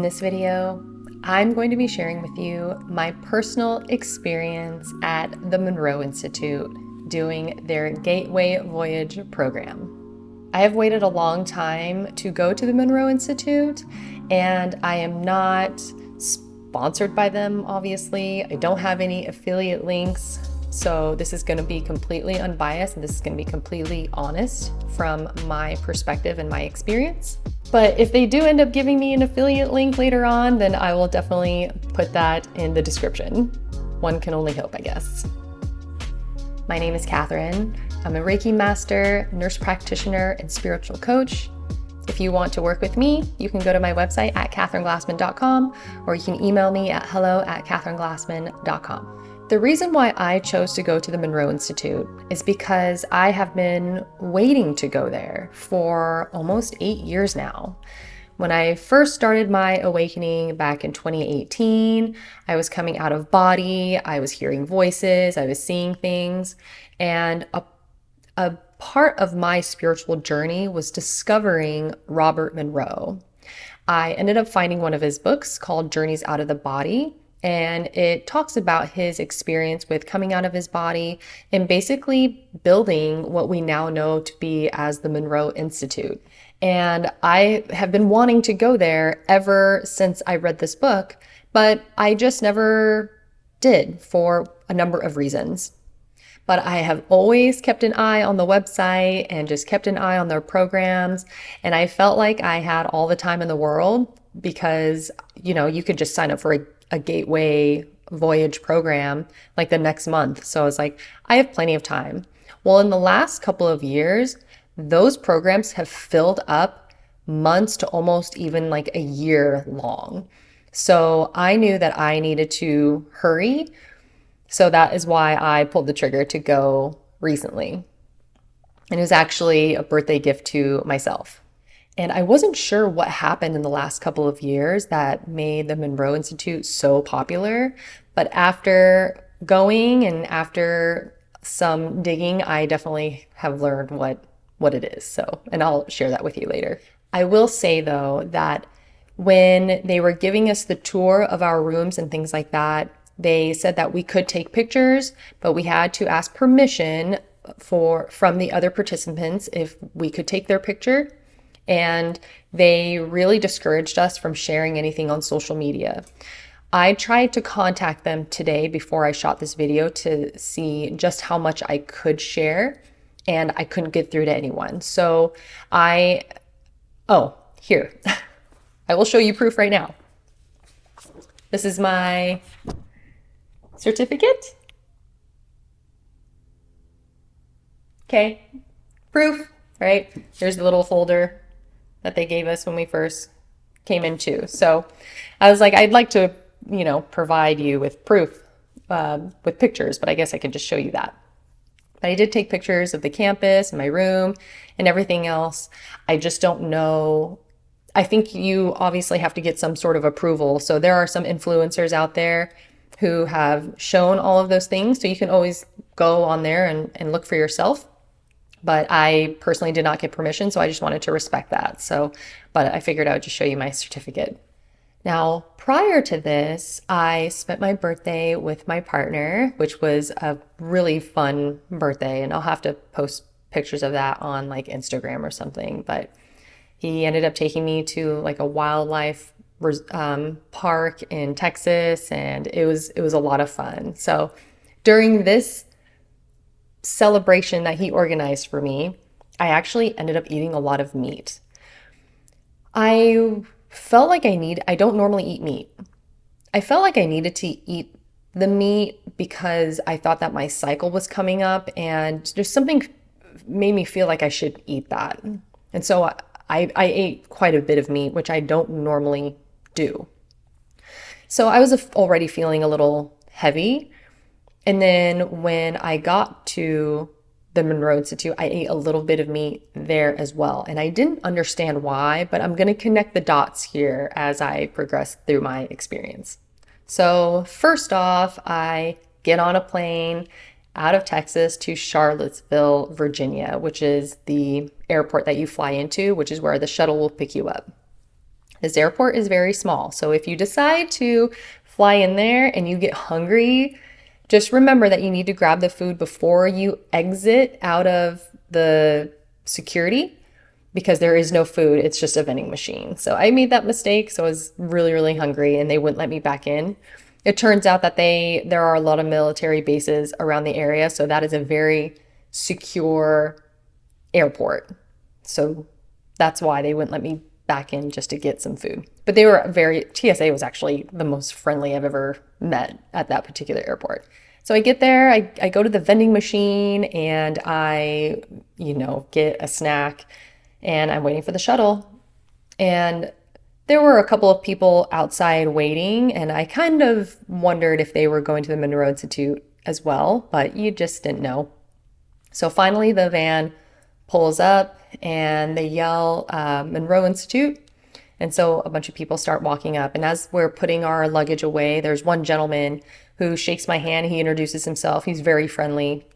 this video, I'm going to be sharing with you my personal experience at the Monroe Institute doing their Gateway Voyage program. I have waited a long time to go to the Monroe Institute, and I am not sponsored by them, obviously. I don't have any affiliate links, so this is going to be completely unbiased, and this is going to be completely honest from my perspective and my experience. But if they do end up giving me an affiliate link later on, then I will definitely put that in the description. One can only hope, I guess. My name is Catherine. I'm a Reiki master, nurse practitioner, and spiritual coach. If you want to work with me, you can go to my website at catherineglassman.com, or you can email me at hello@catherineglassman.com. The reason why I chose to go to the Monroe Institute is because I have been waiting to go there for almost 8 years now. When I first started my awakening back in 2018, I was coming out of body, I was hearing voices, I was seeing things, and a part of my spiritual journey was discovering Robert Monroe. I ended up finding one of his books called Journeys Out of the Body, and it talks about his experience with coming out of his body and basically building what we now know to be as the Monroe Institute. And I have been wanting to go there ever since I read this book, but I just never did for a number of reasons. But I have always kept an eye on the website and just kept an eye on their programs. And I felt like I had all the time in the world because, you could just sign up for a Gateway Voyage program like the next month. So I was like, I have plenty of time. Well, in the last couple of years, those programs have filled up months to almost even like a year long. So I knew that I needed to hurry. So that is why I pulled the trigger to go recently. And it was actually a birthday gift to myself. And I wasn't sure what happened in the last couple of years that made the Monroe Institute so popular. But after going and after some digging, I definitely have learned what it is. So, and I'll share that with you later. I will say though that when they were giving us the tour of our rooms and things like that, they said that we could take pictures, but we had to ask permission from the other participants if we could take their picture. And they really discouraged us from sharing anything on social media. I tried to contact them today before I shot this video to see just how much I could share, and I couldn't get through to anyone. So here, I will show you proof right now. This is my certificate. Okay, proof, right? There's the little folder that they gave us when we first came into. So I was like, I'd like to, provide you with proof with pictures, but I guess I could just show you that. But I did take pictures of the campus and my room and everything else. I just don't know. I think you obviously have to get some sort of approval. So there are some influencers out there who have shown all of those things. So you can always go on there and look for yourself. But I personally did not get permission, so I just wanted to respect that. But I figured I would just show you my certificate. Now, prior to this, I spent my birthday with my partner, which was a really fun birthday. And I'll have to post pictures of that on like Instagram or something. But he ended up taking me to like a wildlife park in Texas, and it was a lot of fun. So during this celebration that he organized for me, I actually ended up eating a lot of meat. I felt like I don't normally eat meat. I felt like I needed to eat the meat because I thought that my cycle was coming up, and just something made me feel like I should eat that. And so I ate quite a bit of meat, which I don't normally do. So I was already feeling a little heavy. And then when I got to the Monroe Institute, I ate a little bit of meat there as well. And I didn't understand why, but I'm going to connect the dots here as I progress through my experience. So first off, I get on a plane out of Texas to Charlottesville, Virginia, which is the airport that you fly into, which is where the shuttle will pick you up. This airport is very small. So if you decide to fly in there and you get hungry, just remember that you need to grab the food before you exit out of the security, because there is no food. It's just a vending machine. So I made that mistake. So I was really, really hungry and they wouldn't let me back in. It turns out that there are a lot of military bases around the area. So that is a very secure airport. So that's why they wouldn't let me back in, just to get some food. But TSA was actually the most friendly I've ever met at that particular airport. So I get there, I go to the vending machine and I, get a snack, and I'm waiting for the shuttle. And there were a couple of people outside waiting, and I kind of wondered if they were going to the Monroe Institute as well, but you just didn't know. So finally the van pulls up and they yell, Monroe Institute. And so a bunch of people start walking up. And as we're putting our luggage away, there's one gentleman who shakes my hand. He introduces himself. He's very friendly.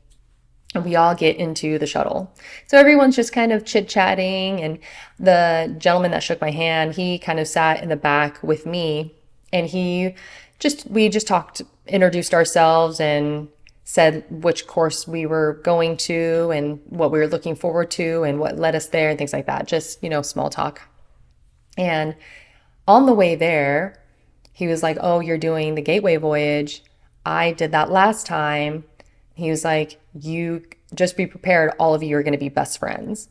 And we all get into the shuttle. So everyone's just kind of chit-chatting. And the gentleman that shook my hand, he kind of sat in the back with me. And we just talked, introduced ourselves and said which course we were going to and what we were looking forward to and what led us there and things like that. Just, small talk. And on the way there, he was like, "Oh, you're doing the Gateway Voyage. I did that last time." He was like, "You just be prepared. All of you are going to be best friends."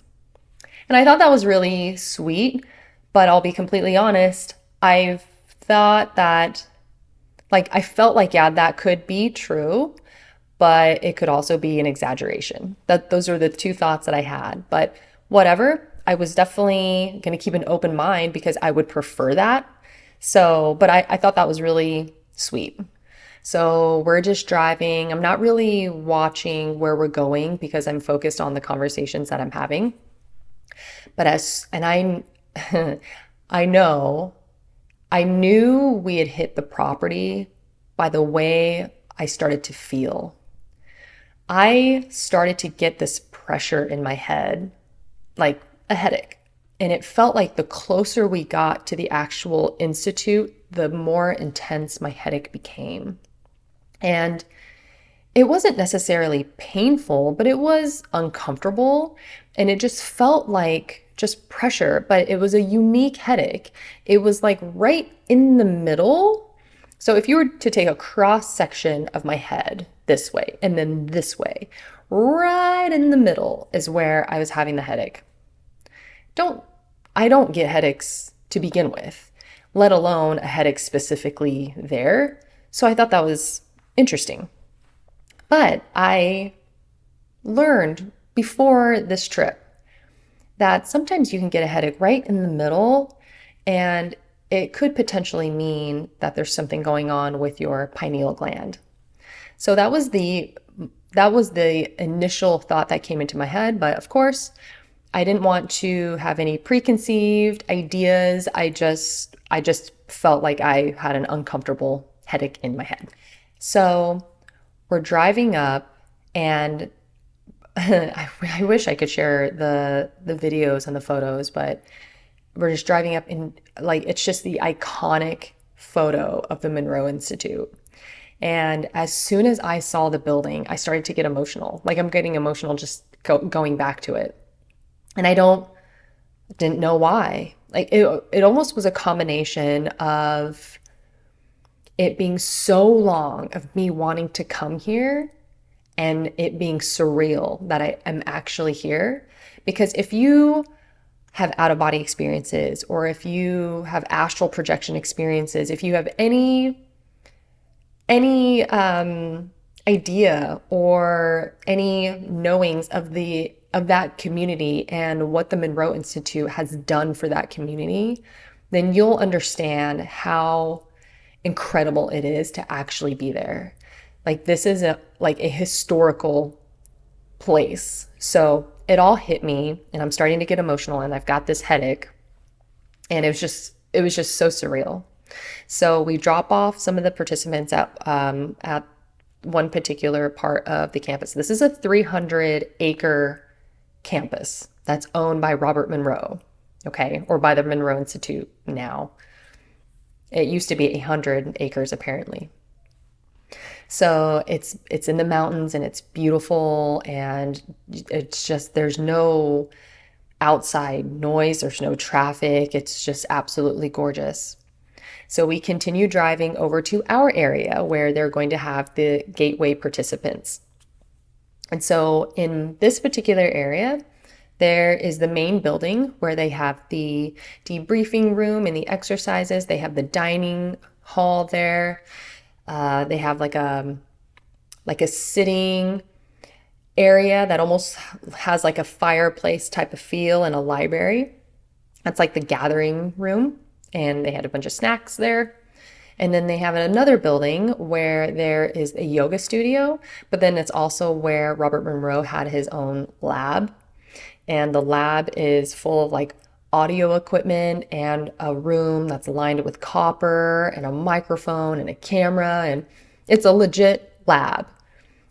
And I thought that was really sweet, but I'll be completely honest. I thought that, I felt like, yeah, that could be true, but it could also be an exaggeration. Those are the two thoughts that I had. But whatever, I was definitely going to keep an open mind because I would prefer that. So, but I thought that was really sweet. So we're just driving. I'm not really watching where we're going because I'm focused on the conversations that I'm having. But I knew we had hit the property by the way I started to feel. I started to get this pressure in my head, like a headache. And it felt like the closer we got to the actual institute, the more intense my headache became. And it wasn't necessarily painful, but it was uncomfortable. And it just felt like just pressure, but it was a unique headache. It was like right in the middle. So if you were to take a cross section of my head this way and then this way, right in the middle is where I was having the headache. I don't get headaches to begin with, let alone a headache specifically there. So I thought that was interesting. But I learned before this trip that sometimes you can get a headache right in the middle, and it could potentially mean that there's something going on with your pineal gland. So that was the initial thought that came into my head. But of course, I didn't want to have any preconceived ideas. I just felt like I had an uncomfortable headache in my head. So we're driving up, and I wish I could share the videos and the photos, but we're just driving up and it's just the iconic photo of the Monroe Institute. And as soon as I saw the building, I started to get emotional. I'm getting emotional just going back to it. And I didn't know why. It almost was a combination of it being so long of me wanting to come here and it being surreal that I am actually here. Because if you have out-of-body experiences, or if you have astral projection experiences, if you have any idea or any knowings of that community and what the Monroe Institute has done for that community, then you'll understand how incredible it is to actually be there. This is a historical place. So it all hit me, and I'm starting to get emotional, and I've got this headache, and it was just so surreal. So we drop off some of the participants at one particular part of the campus. This is a 300-acre campus that's owned by Robert Monroe. okay, or by the Monroe Institute now. It used to be 100 acres apparently. So it's in the mountains and it's beautiful, and it's just there's no outside noise, there's no traffic. It's just absolutely gorgeous. So we continue driving over to our area where they're going to have the Gateway participants. And so in this particular area, there is the main building where they have the debriefing room and the exercises. They have the dining hall there. They have like a sitting area that almost has like a fireplace type of feel, and a library. That's like the gathering room. And they had a bunch of snacks there. And then they have another building where there is a yoga studio, but then it's also where Robert Monroe had his own lab. And the lab is full of like audio equipment and a room that's lined with copper and a microphone and a camera. And it's a legit lab.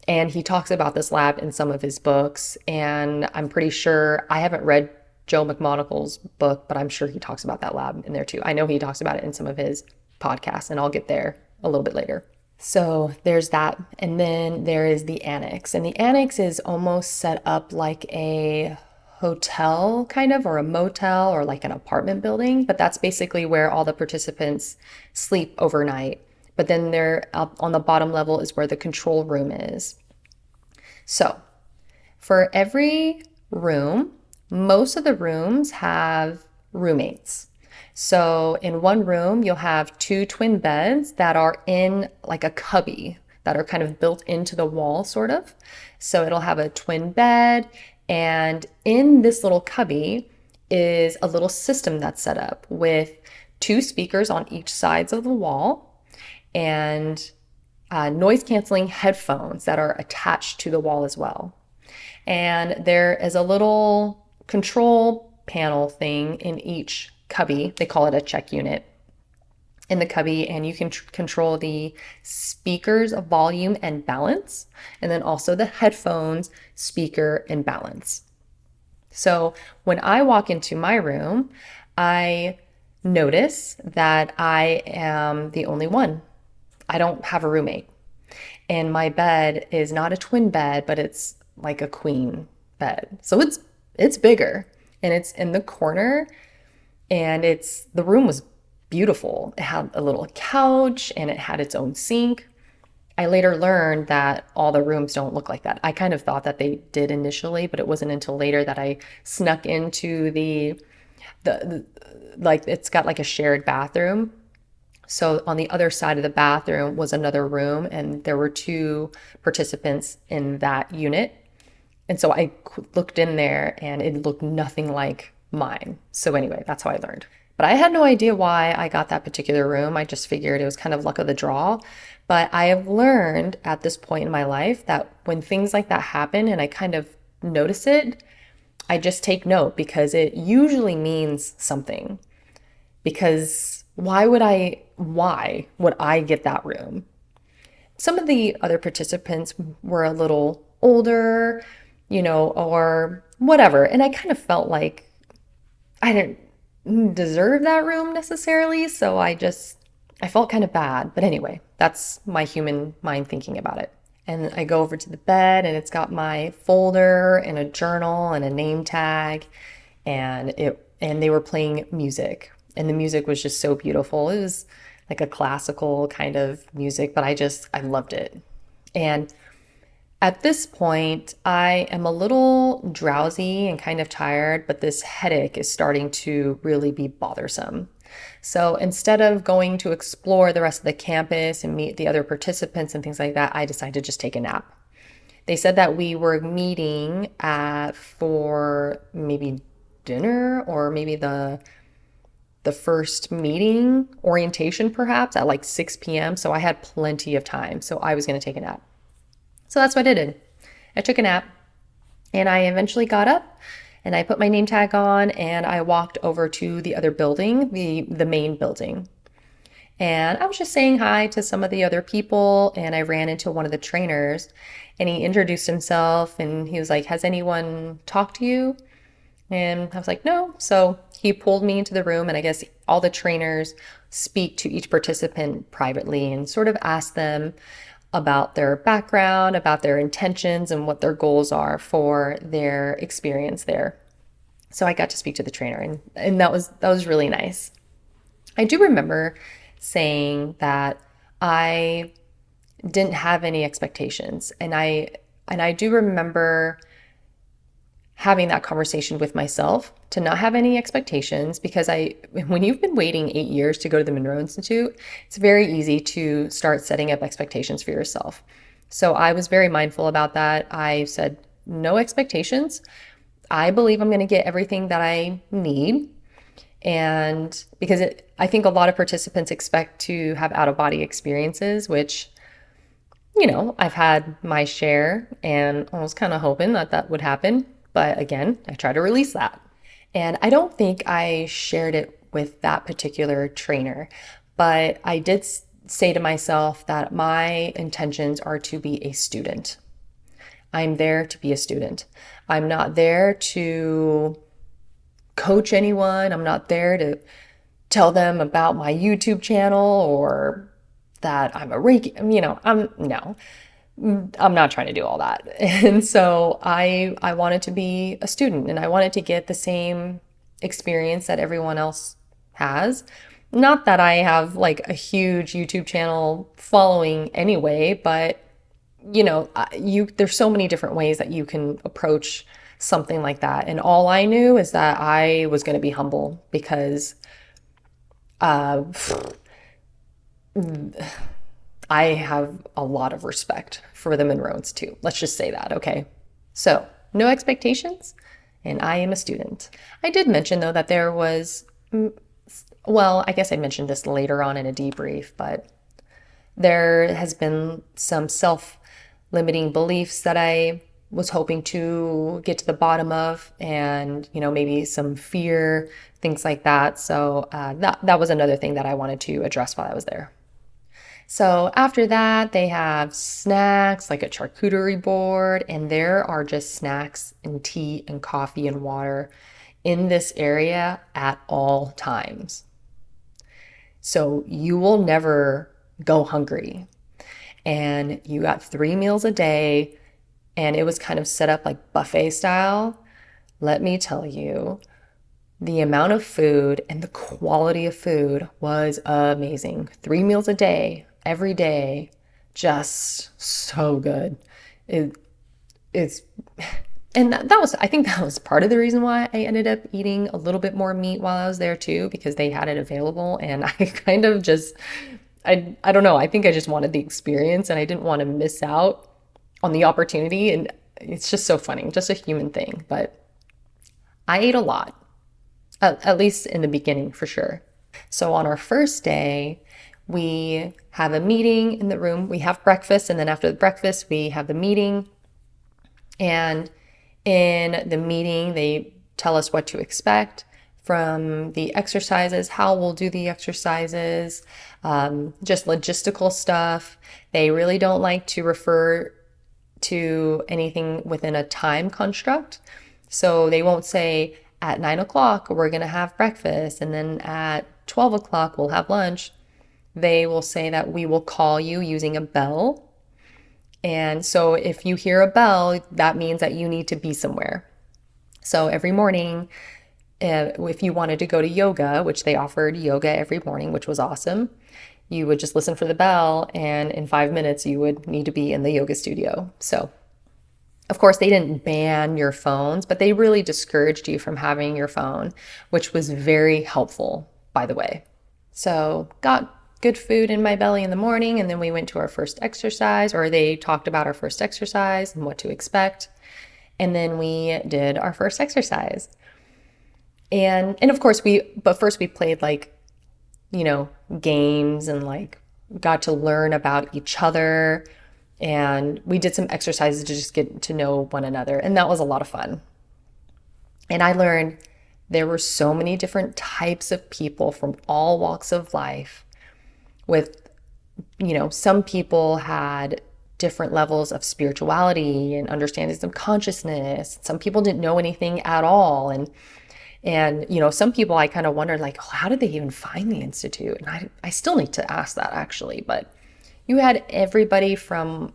And he talks about this lab in some of his books. And I'm pretty sure, I haven't read Joe McMonagle's book, but I'm sure he talks about that lab in there too. I know he talks about it in some of his podcasts, and I'll get there a little bit later. So there's that. And then there is the annex. And the annex is almost set up like a hotel kind of, or a motel, or like an apartment building. But that's basically where all the participants sleep overnight. But then they're up on the bottom level is where the control room is. So for every room, most of the rooms have roommates. So in one room, you'll have 2 twin beds that are in like a cubby that are kind of built into the wall, sort of. So it'll have a twin bed, and in this little cubby is a little system that's set up with 2 speakers on each sides of the wall, and noise canceling headphones that are attached to the wall as well. And there is a little control panel thing in each cubby. They call it a check unit in the cubby, and you can control the speakers of volume and balance, and then also the headphones, speaker, and balance. So when I walk into my room, I notice that I am the only one. I don't have a roommate. And my bed is not a twin bed, but it's like a queen bed. So it's bigger, and it's in the corner, and the room was beautiful. It had a little couch and it had its own sink. I later learned that all the rooms don't look like that. I kind of thought that they did initially, but it wasn't until later that I snuck into the like, it's got like a shared bathroom. So on the other side of the bathroom was another room, and there were 2 participants in that unit. And so I looked in there and it looked nothing like mine. So anyway, that's how I learned. But I had no idea why I got that particular room. I just figured it was kind of luck of the draw. But I have learned at this point in my life that when things like that happen and I kind of notice it, I just take note, because it usually means something. Because why would I get that room? Some of the other participants were a little older, or whatever. And I kind of felt like I didn't deserve that room necessarily. So I felt kind of bad. But anyway, that's my human mind thinking about it. And I go over to the bed, and it's got my folder and a journal and a name tag, and they were playing music. And the music was just so beautiful. It was like a classical kind of music, but I loved it. And at this point, I am a little drowsy and kind of tired, but this headache is starting to really be bothersome. So instead of going to explore the rest of the campus and meet the other participants and things like that, I decided to just take a nap. They said that we were meeting for maybe dinner, or maybe the first meeting orientation perhaps at like 6 p.m. So I had plenty of time. So I was going to take a nap. So that's what I did. I took a nap, and I eventually got up, and I put my name tag on, and I walked over to the other building, the main building. And I was just saying hi to some of the other people, and I ran into one of the trainers, and he introduced himself, and he was like, "Has anyone talked to you?" And I was like, no. So he pulled me into the room, and I guess all the trainers speak to each participant privately and sort of ask them about their background, about their intentions, and what their goals are for their experience there. So I got to speak to the trainer, and that was really nice. I do remember saying that I didn't have any expectations, and I do remember having that conversation with myself to not have any expectations, because when you've been waiting 8 years to go to the Monroe Institute, it's very easy to start setting up expectations for yourself. So I was very mindful about that. I said no expectations. I believe I'm going to get everything that I need. And because I think a lot of participants expect to have out of body experiences, which, I've had my share, and I was kind of hoping that that would happen. But again, I try to release that. And I don't think I shared it with that particular trainer, but I did say to myself that my intentions are to be a student. I'm there to be a student. I'm not there to coach anyone. I'm not there to tell them about my YouTube channel or that I'm a Reiki, I'm not trying to do all that. And so I wanted to be a student, and I wanted to get the same experience that everyone else has. Not that I have like a huge YouTube channel following anyway, but there's so many different ways that you can approach something like that. And all I knew is that I was going to be humble, because uh, I have a lot of respect for the Monroe Institute. Let's just say that, okay? So, no expectations, and I am a student. I did mention, though, that there was, well, I guess I mentioned this later on in a debrief, but there has been some self-limiting beliefs that I was hoping to get to the bottom of, and maybe some fear, things like that. So that was another thing that I wanted to address while I was there. So after that, they have snacks like a charcuterie board, and there are just snacks and tea and coffee and water in this area at all times. So you will never go hungry. And you got 3 meals a day, and it was kind of set up like buffet style. Let me tell you, the amount of food and the quality of food was amazing. 3 meals a day, every day, just so good. It's and that was, I think that was part of the reason why I ended up eating a little bit more meat while I was there too, because they had it available, and I kind of just, I don't know, I think I just wanted the experience, and I didn't want to miss out on the opportunity. And it's just so funny, just a human thing. But I ate a lot, at least in the beginning, for sure. So on our first day, we have a meeting in the room. We have breakfast, and then after the breakfast, we have the meeting. And in the meeting, they tell us what to expect from the exercises, how we'll do the exercises, just logistical stuff. They really don't like to refer to anything within a time construct. So they won't say at 9 o'clock, we're going to have breakfast, and then at 12 o'clock, we'll have lunch. They will say that we will call you using a bell. And so if you hear a bell, that means that you need to be somewhere. So every morning, if you wanted to go to yoga, which they offered yoga every morning, which was awesome, you would just listen for the bell, and in 5 minutes, you would need to be in the yoga studio. So, of course, they didn't ban your phones, but they really discouraged you from having your phone, which was very helpful, by the way. So, got good food in my belly in the morning, and then we went to our first exercise, or they talked about our first exercise and what to expect. And then we did our first exercise. And of course but first we played like, games, and like got to learn about each other. And we did some exercises to just get to know one another. And that was a lot of fun. And I learned there were so many different types of people from all walks of life. With, some people had different levels of spirituality and understandings of consciousness. Some people didn't know anything at all. And some people I kind of wondered, like, oh, how did they even find the Institute? And I still need to ask that actually. But you had everybody from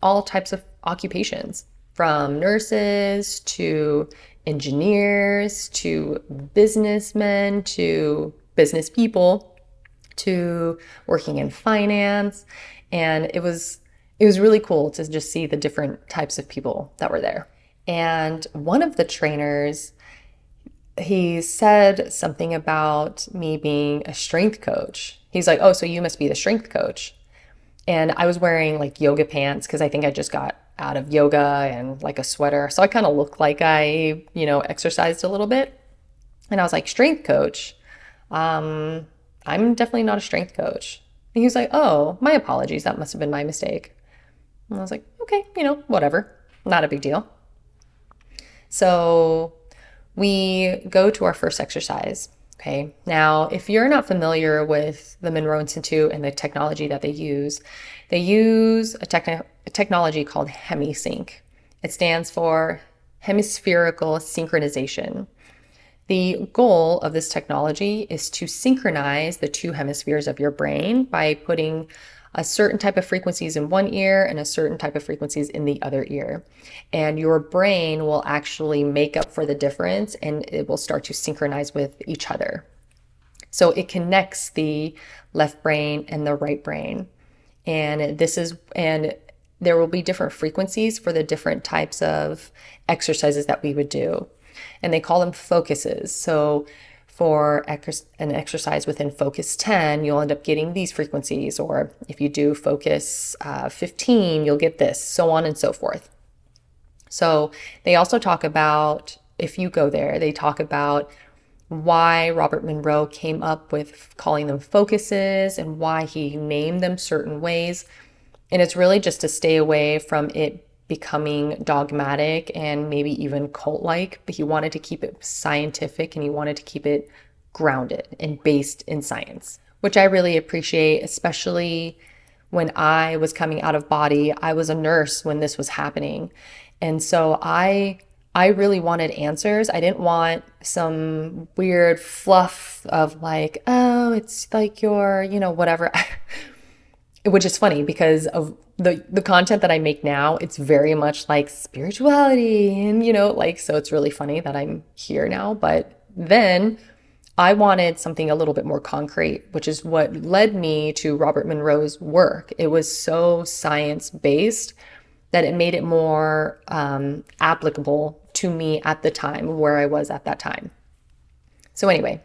all types of occupations, from nurses to engineers to businessmen to business people to working in finance. And it was really cool to just see the different types of people that were there. And one of the trainers, he said something about me being a strength coach. He's like, oh, so you must be the strength coach. And I was wearing like yoga pants because I think I just got out of yoga and like a sweater. So I kind of looked like I, exercised a little bit. And I was like, strength coach? I'm definitely not a strength coach. And he was like, oh, my apologies. That must have been my mistake. And I was like, okay, whatever. Not a big deal. So we go to our first exercise. Okay. Now, if you're not familiar with the Monroe Institute and the technology that they use a technology called Hemi-Sync. It stands for hemispherical synchronization. The goal of this technology is to synchronize the two hemispheres of your brain by putting a certain type of frequencies in one ear and a certain type of frequencies in the other ear. And your brain will actually make up for the difference and it will start to synchronize with each other. So it connects the left brain and the right brain. And there will be different frequencies for the different types of exercises that we would do. And they call them focuses. So for an exercise within focus 10, you'll end up getting these frequencies. Or if you do focus 15, you'll get this, so on and so forth. So they also talk about, if you go there, they talk about why Robert Monroe came up with calling them focuses and why he named them certain ways. And it's really just to stay away from it becoming dogmatic and maybe even cult-like, but he wanted to keep it scientific and he wanted to keep it grounded and based in science, which I really appreciate, especially when I was coming out of body. I was a nurse when this was happening. And so I really wanted answers. I didn't want some weird fluff of like, oh, it's like your, whatever. Which is funny because of the content that I make now, it's very much like spirituality and, so it's really funny that I'm here now. But then I wanted something a little bit more concrete, which is what led me to Robert Monroe's work. It was so science-based that it made it more applicable to me at the time, where I was at that time. So anyway,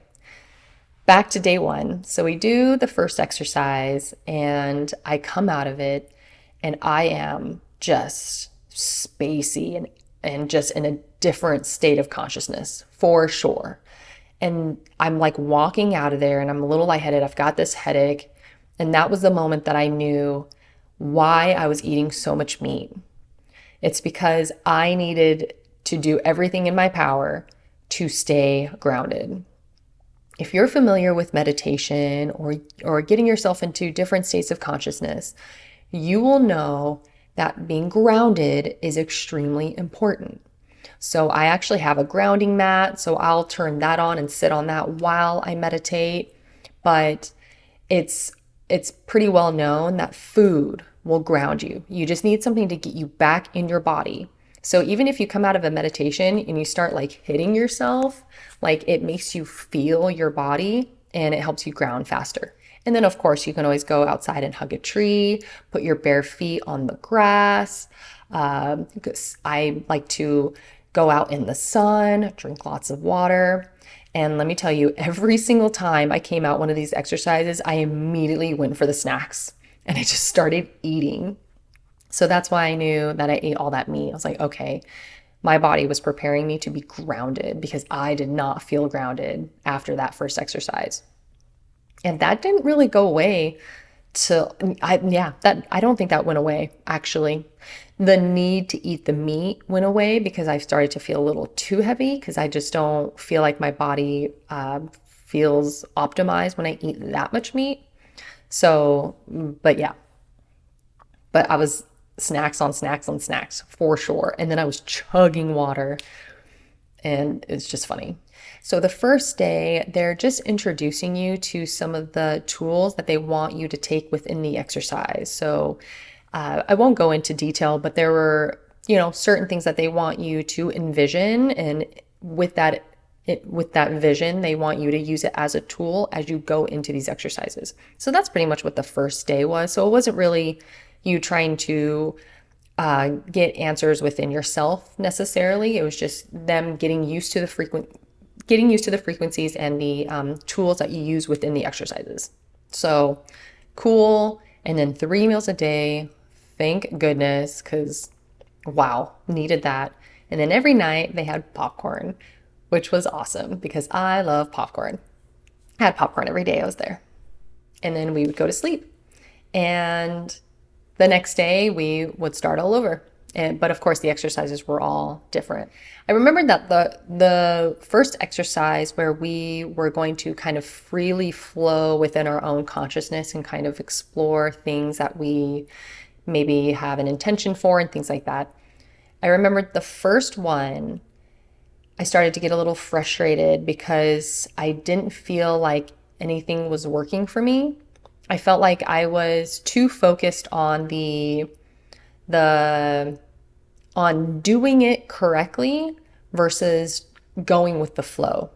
back to day one. So we do the first exercise and I come out of it and I am just spacey and just in a different state of consciousness for sure. And I'm like walking out of there and I'm a little lightheaded. I've got this headache. And that was the moment that I knew why I was eating so much meat. It's because I needed to do everything in my power to stay grounded. If you're familiar with meditation or getting yourself into different states of consciousness, you will know that being grounded is extremely important. So I actually have a grounding mat, so I'll turn that on and sit on that while I meditate. But it's pretty well known that food will ground you. You just need something to get you back in your body. So even if you come out of a meditation and you start like hitting yourself, like it makes you feel your body and it helps you ground faster. And then of course you can always go outside and hug a tree, put your bare feet on the grass. I like to go out in the sun, drink lots of water. And let me tell you, every single time I came out one of these exercises, I immediately went for the snacks and I just started eating. So that's why I knew that I ate all that meat. I was like, okay, my body was preparing me to be grounded because I did not feel grounded after that first exercise. And that didn't really go away I don't think that went away, actually. The need to eat the meat went away because I started to feel a little too heavy because I just don't feel like my body feels optimized when I eat that much meat. So, but I was snacks on snacks on snacks for sure. And then I was chugging water, and it's just funny. So the first day, they're just introducing you to some of the tools that they want you to take within the exercise. So I won't go into detail, but there were, certain things that they want you to envision, and with that vision, they want you to use it as a tool as you go into these exercises. So that's pretty much what the first day was. So it wasn't really you trying to get answers within yourself necessarily. It was just them getting used to the frequencies and the tools that you use within the exercises. So cool. And then 3 meals a day. Thank goodness, because wow, needed that. And then every night they had popcorn, which was awesome because I love popcorn. I had popcorn every day I was there. And then we would go to sleep. And the next day we would start all over. But of course the exercises were all different. I remember that the first exercise where we were going to kind of freely flow within our own consciousness and kind of explore things that we maybe have an intention for and things like that. I remember the first one, I started to get a little frustrated because I didn't feel like anything was working for me. I felt like I was too focused on on doing it correctly versus going with the flow.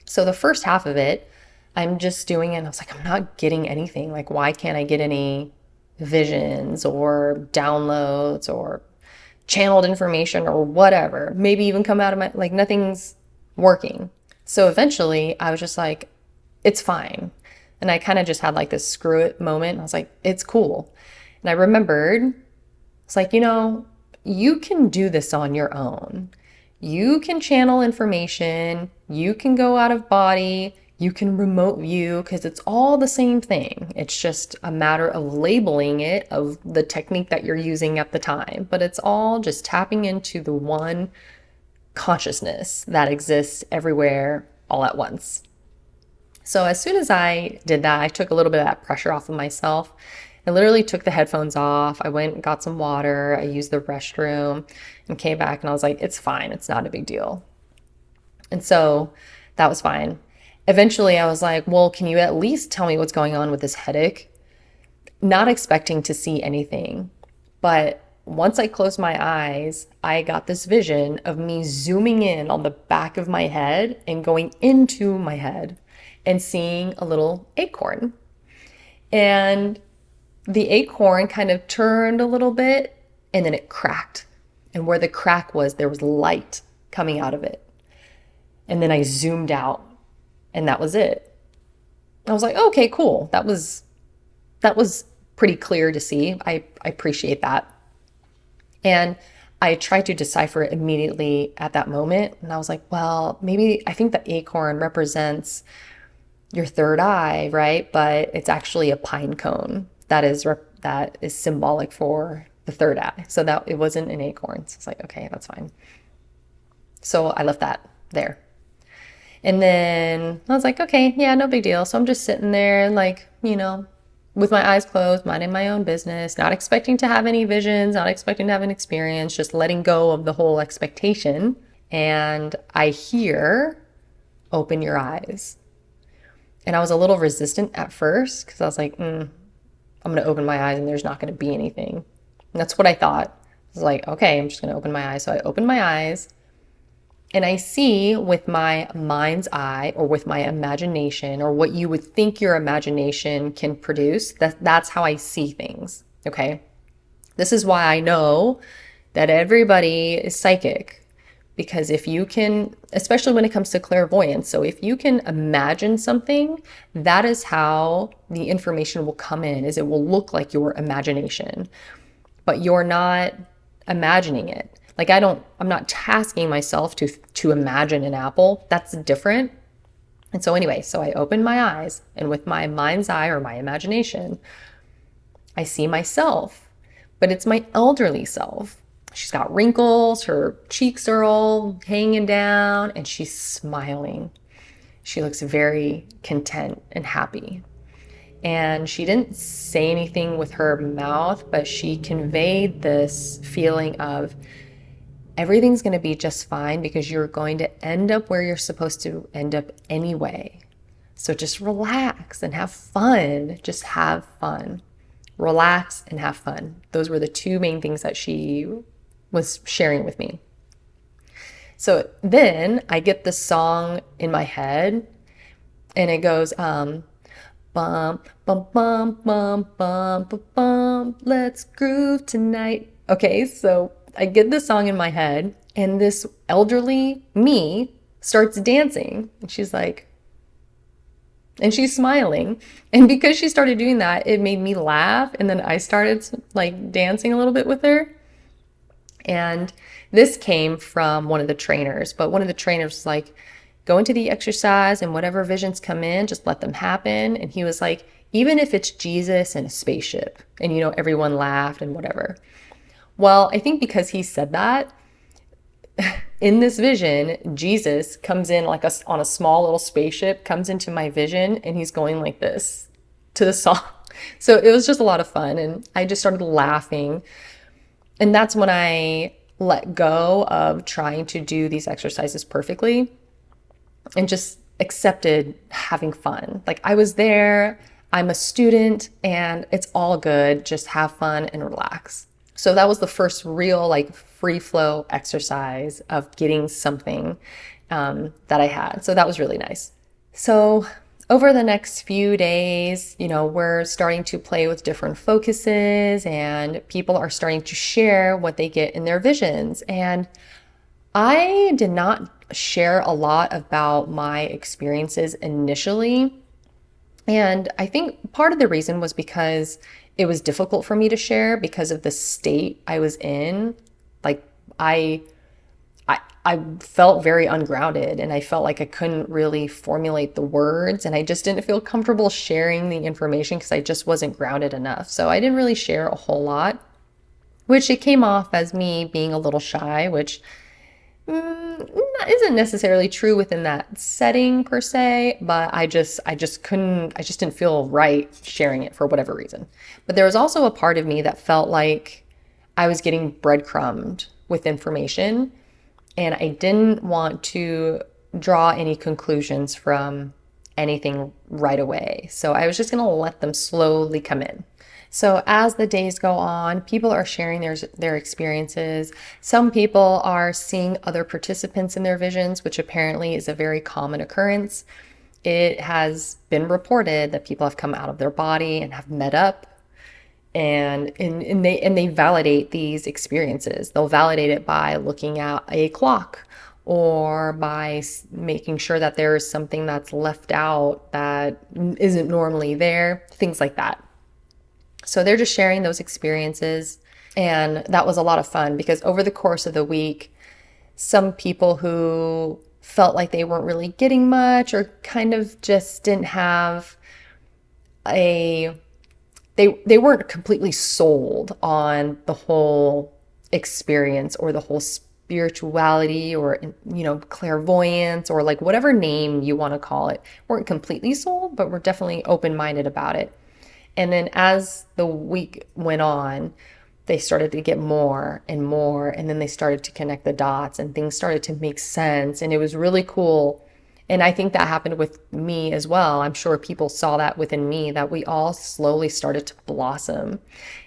So the first half of it, I'm just doing it and I was like, I'm not getting anything. Like, why can't I get any visions or downloads or channeled information or whatever? Maybe even come out of my, like, nothing's working. So eventually I was just like, it's fine. And I kind of just had like this screw it moment. I was like, it's cool. And I remembered, it's like, you can do this on your own. You can channel information. You can go out of body. You can remote view, because it's all the same thing. It's just a matter of labeling it of the technique that you're using at the time. But it's all just tapping into the one consciousness that exists everywhere all at once. So as soon as I did that, I took a little bit of that pressure off of myself. I literally took the headphones off. I went and got some water. I used the restroom and came back and I was like, it's fine. It's not a big deal. And so that was fine. Eventually I was like, well, can you at least tell me what's going on with this headache? Not expecting to see anything. But once I closed my eyes, I got this vision of me zooming in on the back of my head and going into my head and seeing a little acorn. And the acorn kind of turned a little bit and then it cracked. And where the crack was, there was light coming out of it. And then I zoomed out and that was it. I was like, okay, cool. That was pretty clear to see. I appreciate that. And I tried to decipher it immediately at that moment. And I was like, well, maybe I think the acorn represents your third eye, right? But it's actually a pine cone that is symbolic for the third eye. So that it wasn't an acorn. So it's like, okay, that's fine. So I left that there. And then I was like, okay, yeah, no big deal. So I'm just sitting there like, with my eyes closed, minding my own business, not expecting to have any visions, not expecting to have an experience, just letting go of the whole expectation. And I hear, open your eyes. And I was a little resistant at first because I was like, I'm going to open my eyes and there's not going to be anything. And that's what I thought. I was like, okay, I'm just going to open my eyes. So I opened my eyes and I see with my mind's eye or with my imagination or what you would think your imagination can produce. That's how I see things. Okay. This is why I know that everybody is psychic. Because if you can, especially when it comes to clairvoyance, so if you can imagine something, that is how the information will come in, is it will look like your imagination, but you're not imagining it. Like I'm not tasking myself to imagine an apple. That's different. And so anyway, so I opened my eyes and with my mind's eye or my imagination, I see myself, but it's my elderly self. She's got wrinkles, her cheeks are all hanging down, and she's smiling. She looks very content and happy. And she didn't say anything with her mouth, but she conveyed this feeling of everything's going to be just fine because you're going to end up where you're supposed to end up anyway. So just relax and have fun. Just have fun. Relax and have fun. Those were the two main things that she was sharing with me. So then I get the song in my head and it goes, bum, bum, bum, bum, bum, bum, bum, let's groove tonight. Okay, so I get the song in my head and this elderly me starts dancing. And she's like, and she's smiling. And because she started doing that, it made me laugh. And then I started like dancing a little bit with her. And this came from one of the trainers, but one of the trainers was like, go into the exercise and whatever visions come in, just let them happen. And he was like, even if it's Jesus and a spaceship, and everyone laughed and whatever. Well, I think because he said that, in this vision, Jesus comes in like on a small little spaceship, comes into my vision, and he's going like this to the song. So it was just a lot of fun, and I just started laughing. And that's when I let go of trying to do these exercises perfectly and just accepted having fun. Like I was there, I'm a student, and it's all good. Just have fun and relax. So that was the first real like free flow exercise of getting something that I had. So that was really nice. So over the next few days, we're starting to play with different focuses and people are starting to share what they get in their visions. And I did not share a lot about my experiences initially. And I think part of the reason was because it was difficult for me to share because of the state I was in. Like I felt very ungrounded and I felt like I couldn't really formulate the words and I just didn't feel comfortable sharing the information because I just wasn't grounded enough. So I didn't really share a whole lot, which it came off as me being a little shy, which isn't necessarily true within that setting per se, but I just didn't feel right sharing it for whatever reason. But there was also a part of me that felt like I was getting breadcrumbed with information and I didn't want to draw any conclusions from anything right away. So I was just going to let them slowly come in. So as the days go on, people are sharing their experiences. Some people are seeing other participants in their visions, which apparently is a very common occurrence. It has been reported that people have come out of their body and have met up and they validate these experiences. They'll validate it by looking at a clock or by making sure that there is something that's left out that isn't normally there, things like that. So they're just sharing those experiences. And that was a lot of fun because over the course of the week, some people who felt like they weren't really getting much or kind of just didn't have they weren't completely sold on the whole experience or the whole spirituality or, clairvoyance or like whatever name you want to call it, weren't completely sold, but were definitely open-minded about it. And then as the week went on, they started to get more and more, and then they started to connect the dots and things started to make sense. And it was really cool. And I think that happened with me as well. I'm sure people saw that within me, that we all slowly started to blossom.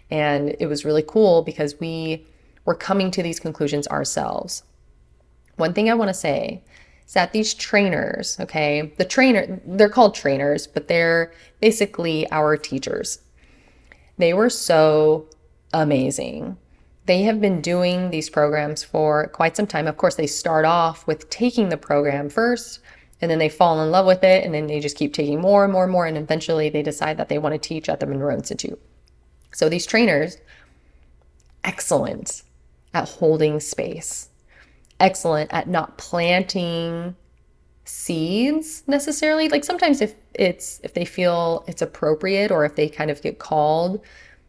And it was really cool because we were coming to these conclusions ourselves. One thing I want to say is that these trainers, okay, they're called trainers, but they're basically our teachers. They were so amazing. They have been doing these programs for quite some time. Of course, they start off with taking the program first, and then they fall in love with it, and then they just keep taking more and more and more, and eventually they decide that they want to teach at the Monroe Institute. So these trainers, excellent at holding space, excellent at not planting seeds necessarily. Like sometimes if they feel it's appropriate or if they kind of get called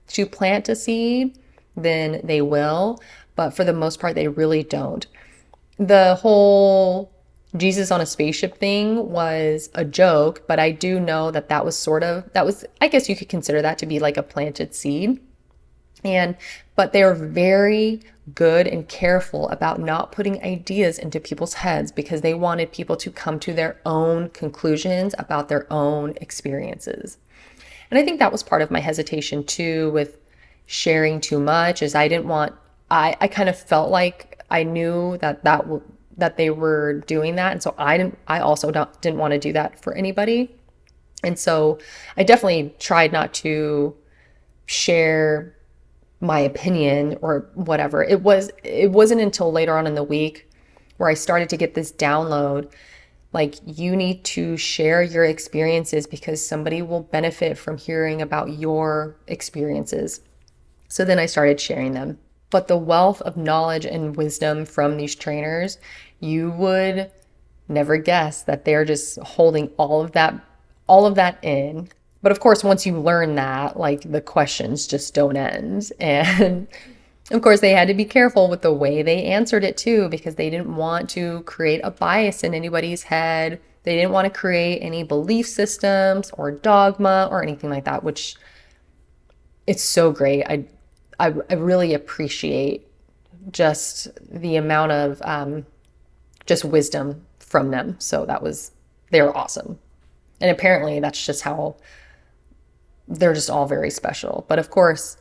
to plant a seed, then they will. But for the most part, they really don't. The whole Jesus on a spaceship thing was a joke, but I do know that I guess you could consider that to be like a planted seed. But they're very good and careful about not putting ideas into people's heads because they wanted people to come to their own conclusions about their own experiences. And I think that was part of my hesitation too with sharing too much is I kind of felt like I knew that they were doing that. And so I also didn't want to do that for anybody. And so I definitely tried not to share my opinion or whatever. It wasn't until later on in the week where I started to get this download, like, you need to share your experiences because somebody will benefit from hearing about your experiences. So then I started sharing them. But the wealth of knowledge and wisdom from these trainers, you would never guess that they're just holding all of that in. But of course, once you learn that, like, the questions just don't end. And of course, they had to be careful with the way they answered it too, because they didn't want to create a bias in anybody's head. They didn't want to create any belief systems or dogma or anything like that, which it's so great. I really appreciate just the amount of just wisdom from them. So they were awesome. And apparently that's just how they're just all very special. But of course,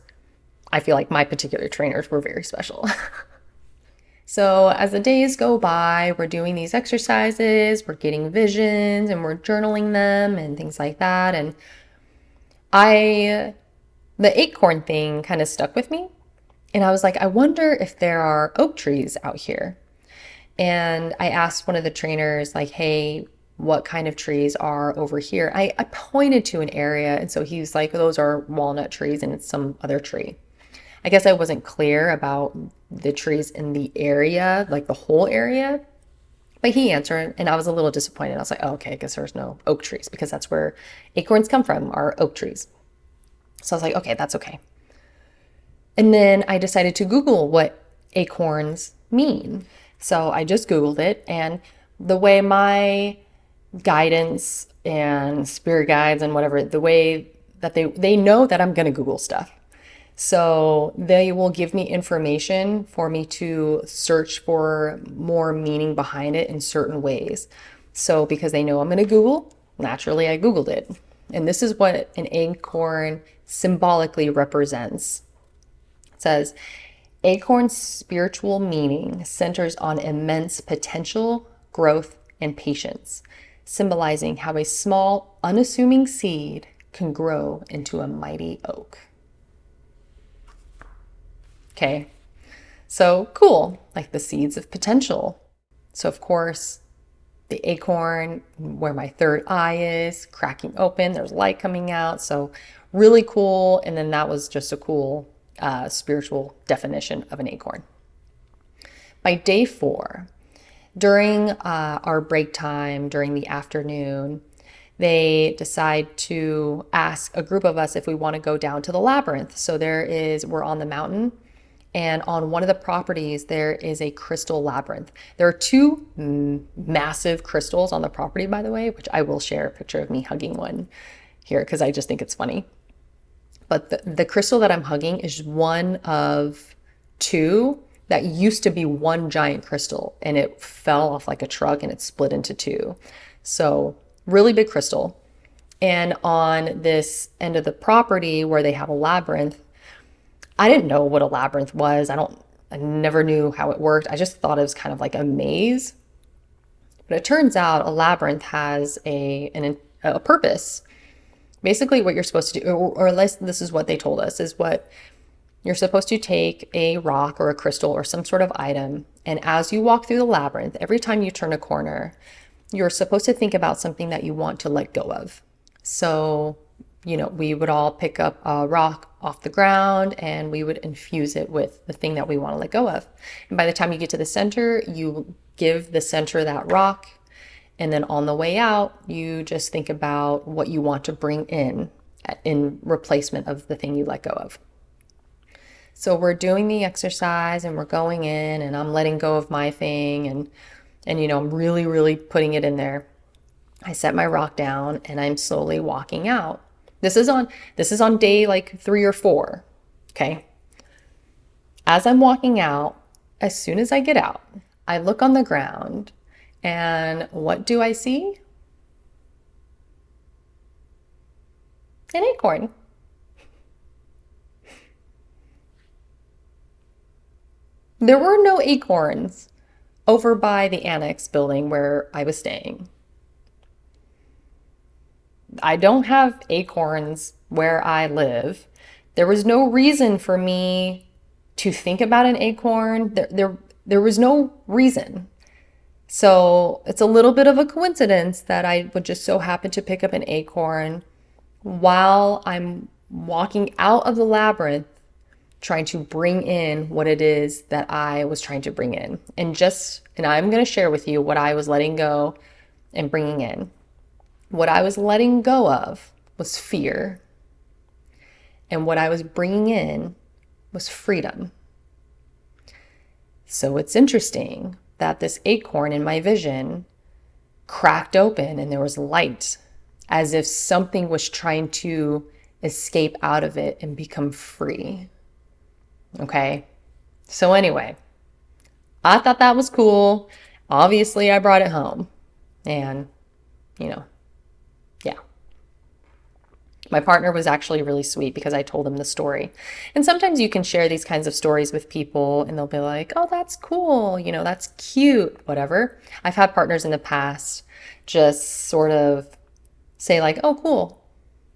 I feel like my particular trainers were very special. So as the days go by, we're doing these exercises, we're getting visions, and we're journaling them and things like that. And the acorn thing kind of stuck with me. And I was like, I wonder if there are oak trees out here. And I asked one of the trainers, like, hey, what kind of trees are over here? I pointed to an area. And so he was like, those are walnut trees and it's some other tree. I guess I wasn't clear about the trees in the area, like the whole area. But he answered, and I was a little disappointed. I was like, oh, okay, I guess there's no oak trees because that's where acorns come from, are oak trees. So I was like, okay, that's okay. And then I decided to Google what acorns mean. So I just Googled it, and the way my guidance and spirit guides and whatever, the way that they know that I'm going to Google stuff. So they will give me information for me to search for more meaning behind it in certain ways. So because they know I'm going to Google, naturally I Googled it. And this is what an acorn symbolically represents. It says, acorn's spiritual meaning centers on immense potential, growth, and patience, symbolizing how a small, unassuming seed can grow into a mighty oak. Okay, so cool, like the seeds of potential. So of course, the acorn, where my third eye is, cracking open, there's light coming out. So really cool. And then that was just a cool spiritual definition of an acorn. By day 4, during our break time, during the afternoon, they decide to ask a group of us if we want to go down to the labyrinth. So we're on the mountain, and on one of the properties, there is a crystal labyrinth. There are 2 massive crystals on the property, by the way, which I will share a picture of me hugging one here because I just think it's funny. But the crystal that I'm hugging is one of 2 that used to be one giant crystal, and it fell off like a truck and it split into 2. So really big crystal. And on this end of the property where they have a labyrinth, I didn't know what a labyrinth was. I never knew how it worked. I just thought it was kind of like a maze. But it turns out a labyrinth has a purpose. Basically what you're supposed to do, or at least this is what they told us, is what you're supposed to take a rock or a crystal or some sort of item. And as you walk through the labyrinth, every time you turn a corner, you're supposed to think about something that you want to let go of. So, we would all pick up a rock off the ground and we would infuse it with the thing that we want to let go of. And by the time you get to the center, you give the center that rock. And then on the way out, you just think about what you want to bring in replacement of the thing you let go of. So we're doing the exercise and we're going in and I'm letting go of my thing. And And, I'm really, really putting it in there. I set my rock down and I'm slowly walking out. This is on day like 3 or 4. Okay. As I'm walking out, as soon as I get out, I look on the ground and what do I see? An acorn. There were no acorns over by the annex building where I was staying. I don't have acorns where I live. There was no reason for me to think about an acorn. There was no reason. So it's a little bit of a coincidence that I would just so happen to pick up an acorn while I'm walking out of the labyrinth, trying to bring in what it is that I was trying to bring in. And I'm going to share with you what I was letting go and bringing in. What I was letting go of was fear. And what I was bringing in was freedom. So it's interesting that this acorn in my vision cracked open and there was light, as if something was trying to escape out of it and become free. Okay. So anyway, I thought that was cool. Obviously, I brought it home. And, yeah. My partner was actually really sweet because I told him the story. And sometimes you can share these kinds of stories with people and they'll be like, oh, that's cool. That's cute, whatever. I've had partners in the past just sort of say like, oh, cool.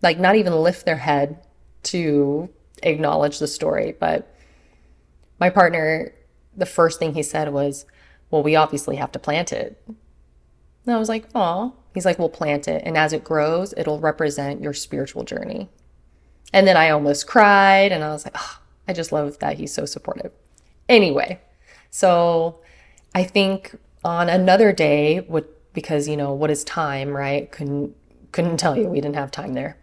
Like not even lift their head to acknowledge the story. But my partner, the first thing he said was, well, we obviously have to plant it. And I was like, oh. He's like, we'll plant it. And as it grows, it'll represent your spiritual journey. And then I almost cried. And I was like, oh, I just love that he's so supportive. Anyway, so I think on another day, because, what is time, right? Couldn't tell you. We didn't have time there.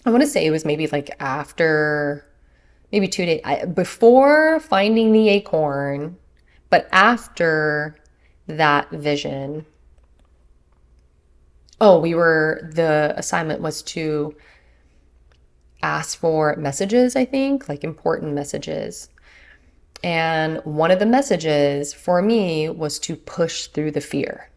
I want to say it was maybe like after, maybe 2 days, before finding the acorn, but after that vision. Oh, the assignment was to ask for messages, I think, like important messages. And one of the messages for me was to push through the fear.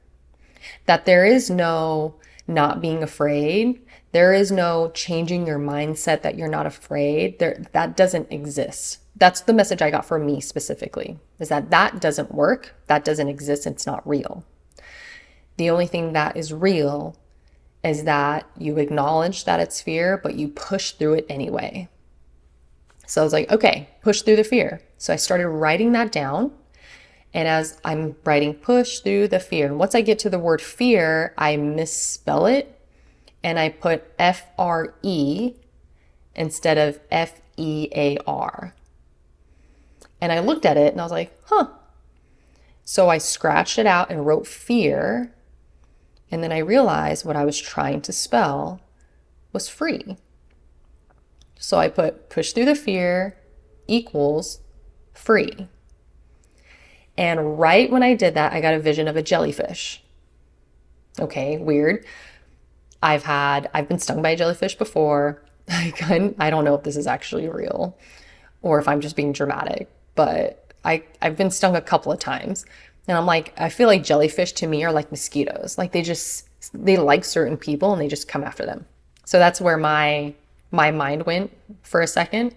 That there is no not being afraid. There is no changing your mindset that you're not afraid. That doesn't exist. That's the message I got from me specifically, is that doesn't work. That doesn't exist. It's not real. The only thing that is real is that you acknowledge that it's fear, but you push through it anyway. So I was like, okay, push through the fear. So I started writing that down. And as I'm writing push through the fear, and once I get to the word fear, I misspell it and I put FRE instead of FEAR. And I looked at it and I was like, huh. So I scratched it out and wrote fear. And then I realized what I was trying to spell was free. So I put push through the fear equals free. And right when I did that, I got a vision of a jellyfish. Okay, weird. I've been stung by a jellyfish before. I don't know if this is actually real or if I'm just being dramatic, but I've been stung a couple of times. And I'm like, I feel like jellyfish to me are like mosquitoes. Like they like certain people and they just come after them. So that's where my mind went for a second.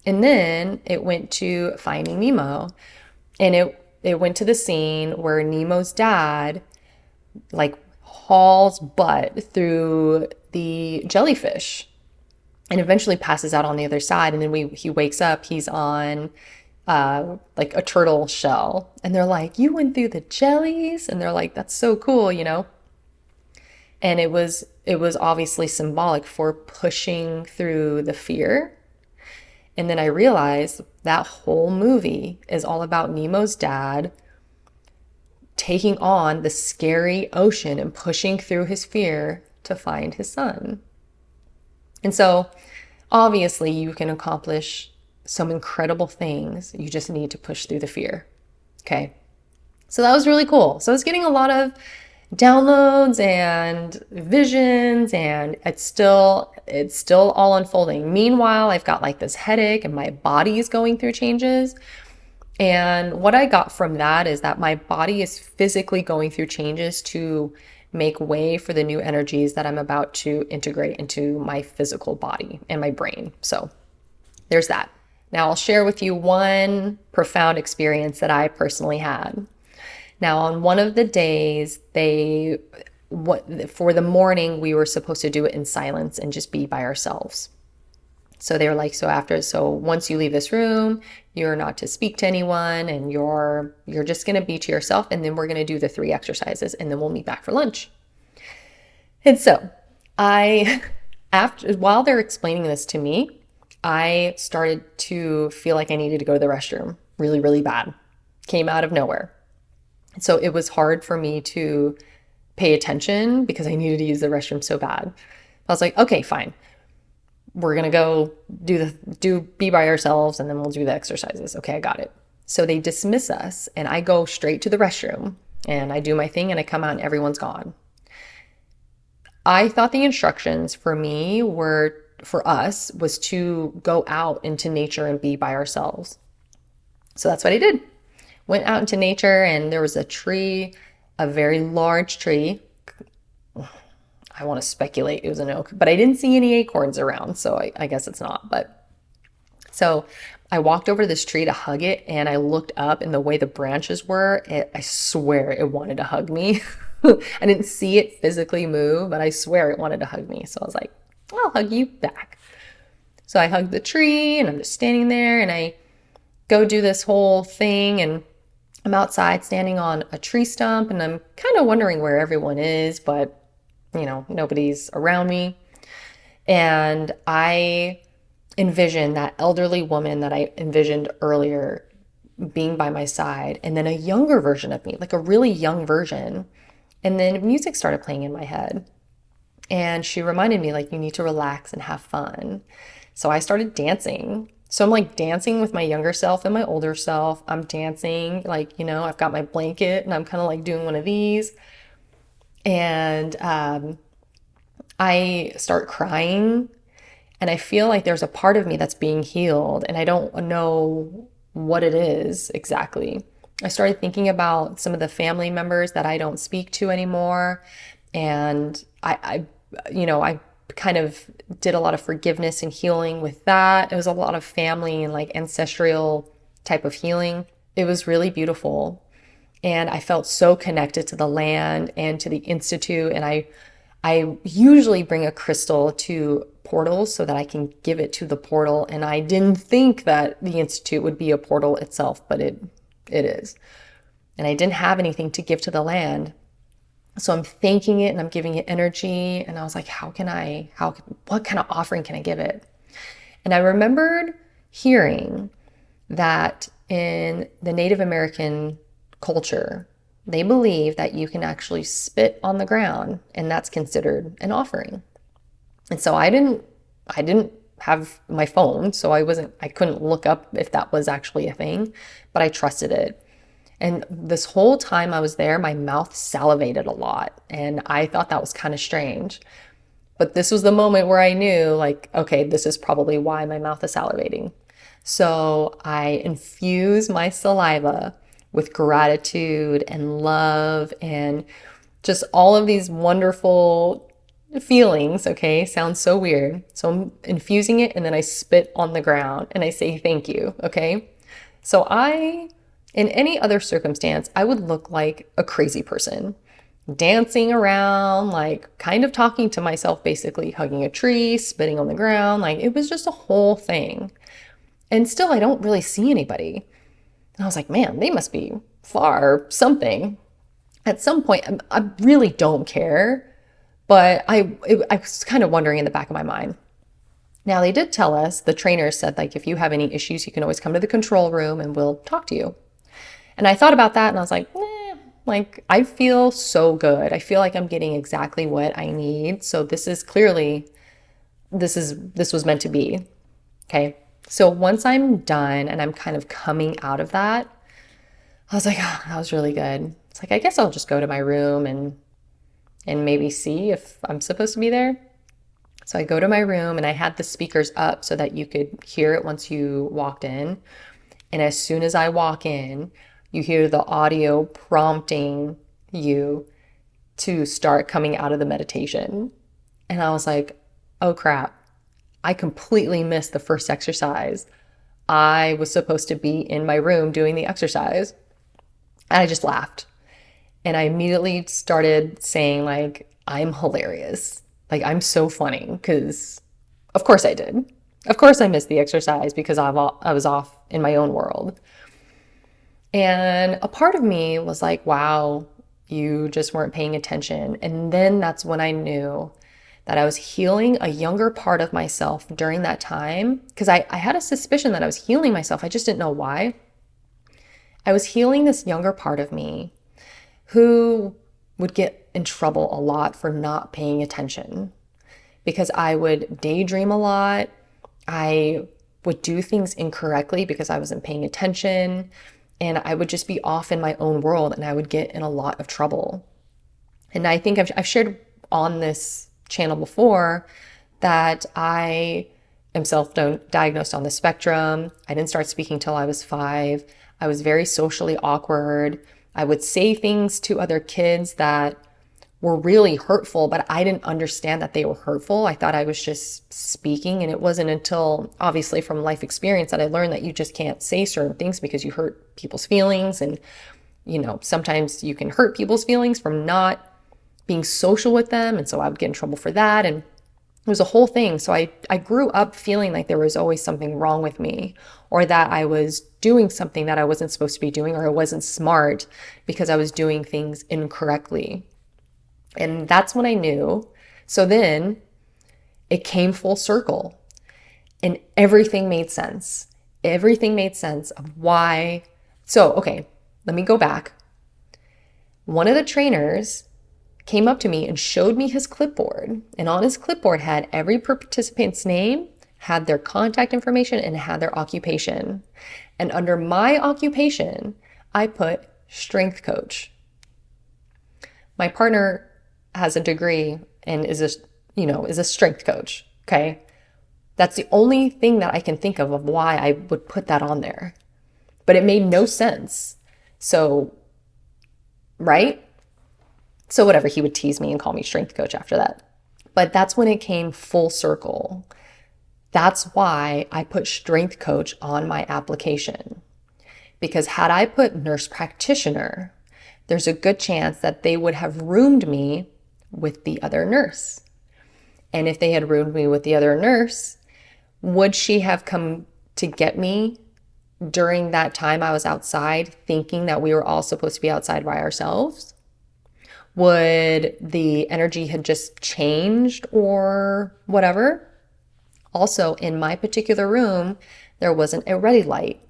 And then it went to Finding Nemo. And it went to the scene where Nemo's dad like hauls butt through the jellyfish and eventually passes out on the other side. And then he wakes up, he's on like a turtle shell. And they're like, you went through the jellies? And they're like, that's so cool, And it was obviously symbolic for pushing through the fear. And then I realized that whole movie is all about Nemo's dad taking on the scary ocean and pushing through his fear to find his son. And so obviously you can accomplish some incredible things. You just need to push through the fear. Okay. So that was really cool. So I was getting a lot of downloads and visions, and it's still all unfolding. Meanwhile, I've got like this headache and my body is going through changes. And what I got from that is that my body is physically going through changes to make way for the new energies that I'm about to integrate into my physical body and my brain. So there's that. Now I'll share with you one profound experience that I personally had. Now, on one of the days, for the morning, we were supposed to do it in silence and just be by ourselves. So they were like, so once you leave this room, you're not to speak to anyone, and you're just going to be to yourself, and then we're going to do the 3 exercises, and then we'll meet back for lunch. And so while they're explaining this to me, I started to feel like I needed to go to the restroom really, really bad. Came out of nowhere. So it was hard for me to pay attention because I needed to use the restroom so bad. I was like, okay, fine. We're going to go be by ourselves, and then we'll do the exercises. Okay, I got it. So they dismiss us, and I go straight to the restroom, and I do my thing, and I come out and everyone's gone. I thought the instructions for us was to go out into nature and be by ourselves. So that's what I did. Went out into nature, and there was a tree, a very large tree. I want to speculate it was an oak, but I didn't see any acorns around, so I guess it's not. But so I walked over to this tree to hug it, and I looked up, and the way the branches were, I swear it wanted to hug me. I didn't see it physically move, but I swear it wanted to hug me. So I was like, I'll hug you back. So I hugged the tree, and I'm just standing there, and I go do this whole thing, and I'm outside standing on a tree stump, and I'm kind of wondering where everyone is, but nobody's around me. And I envisioned that elderly woman that I envisioned earlier being by my side, and then a younger version of me, like a really young version. And then music started playing in my head. And she reminded me, like, you need to relax and have fun. So I started dancing. So I'm like dancing with my younger self and my older self. I'm dancing, like, I've got my blanket, and I'm kind of like doing one of these. And I start crying, and I feel like there's a part of me that's being healed, and I don't know what it is exactly. I started thinking about some of the family members that I don't speak to anymore. And I kind of did a lot of forgiveness and healing with that. It was a lot of family and like ancestral type of healing. It was really beautiful. And I felt so connected to the land and to the Institute. And I usually bring a crystal to portals so that I can give it to the portal. And I didn't think that the Institute would be a portal itself, but it is. And I didn't have anything to give to the land. So I'm thanking it, and I'm giving it energy. And I was like, what kind of offering can I give it? And I remembered hearing that in the Native American culture, they believe that you can actually spit on the ground, and that's considered an offering. And so I didn't have my phone, so I couldn't look up if that was actually a thing, but I trusted it. And this whole time I was there, my mouth salivated a lot, and I thought that was kind of strange. But this was the moment where I knew, like, okay, this is probably why my mouth is salivating. So I infuse my saliva with gratitude and love and just all of these wonderful feelings. Okay, sounds so weird. So I'm infusing it, and then I spit on the ground and I say thank you. Okay, so in any other circumstance, I would look like a crazy person, dancing around, like kind of talking to myself, basically hugging a tree, spitting on the ground. Like it was just a whole thing. And still, I don't really see anybody. And I was like, man, they must be far or something. At some point, I really don't care. But I was kind of wondering in the back of my mind. Now, they did tell us, the trainers said, like, if you have any issues, you can always come to the control room and we'll talk to you. And I thought about that, and I was like, like, I feel so good. I feel like I'm getting exactly what I need. So this was meant to be. Okay. So once I'm done and I'm kind of coming out of that, I was like, oh, that was really good. It's like, I guess I'll just go to my room and maybe see if I'm supposed to be there. So I go to my room and I had the speakers up so that you could hear it once you walked in. And as soon as I walk in, you hear the audio prompting you to start coming out of the meditation. And I was like, oh crap, I completely missed the first exercise. I was supposed to be in my room doing the exercise. And I just laughed. And I immediately started saying, like, I'm hilarious. Like, I'm so funny because, of course, I did. Of course, I missed the exercise because I was off in my own world. And a part of me was like, wow, you just weren't paying attention. And then that's when I knew that I was healing a younger part of myself during that time because I had a suspicion that I was healing myself. I just didn't know why. I was healing this younger part of me who would get in trouble a lot for not paying attention because I would daydream a lot. I would do things incorrectly because I wasn't paying attention, and I would just be off in my own world and I would get in a lot of trouble. And I think I've shared on this channel before that I am self-diagnosed on the spectrum. I didn't start speaking till I was 5. I was very socially awkward. I would say things to other kids that were really hurtful, but I didn't understand that they were hurtful. I thought I was just speaking, and it wasn't until obviously from life experience that I learned that you just can't say certain things because you hurt people's feelings. And, sometimes you can hurt people's feelings from not being social with them. And so I would get in trouble for that. And it was a whole thing. So I grew up feeling like there was always something wrong with me, or that I was doing something that I wasn't supposed to be doing, or I wasn't smart because I was doing things incorrectly. And that's when I knew. So then it came full circle and everything made sense. Everything made sense of why. So, okay, let me go back. One of the trainers came up to me and showed me his clipboard. And on his clipboard had every participant's name, had their contact information, and had their occupation. And under my occupation, I put strength coach. My partner has a degree and is a strength coach. Okay. That's the only thing that I can think of why I would put that on there, but it made no sense. So, right? So whatever, he would tease me and call me strength coach after that. But that's when it came full circle. That's why I put strength coach on my application, because had I put nurse practitioner, there's a good chance that they would have roomed me with the other nurse. And if they had roomed me with the other nurse, would she have come to get me during that time I was outside, thinking that we were all supposed to be outside by ourselves? Would the energy had just changed or whatever? Also, in my particular room, there wasn't a ready light.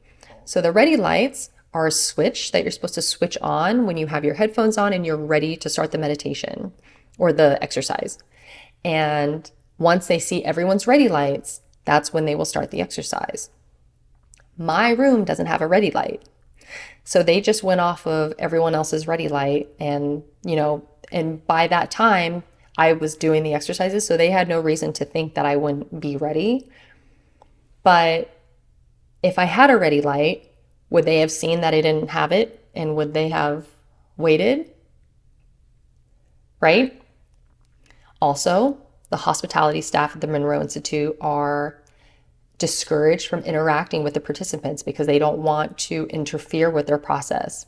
So the ready lights are a switch that you're supposed to switch on when you have your headphones on and you're ready to start the meditation or the exercise. And once they see everyone's ready lights, that's when they will start the exercise. My room doesn't have a ready light. So they just went off of everyone else's ready light. And, and by that time, I was doing the exercises. So they had no reason to think that I wouldn't be ready. But if I had a ready light, would they have seen that I didn't have it? And would they have waited? Right? Also, the hospitality staff at the Monroe Institute are discouraged from interacting with the participants because they don't want to interfere with their process.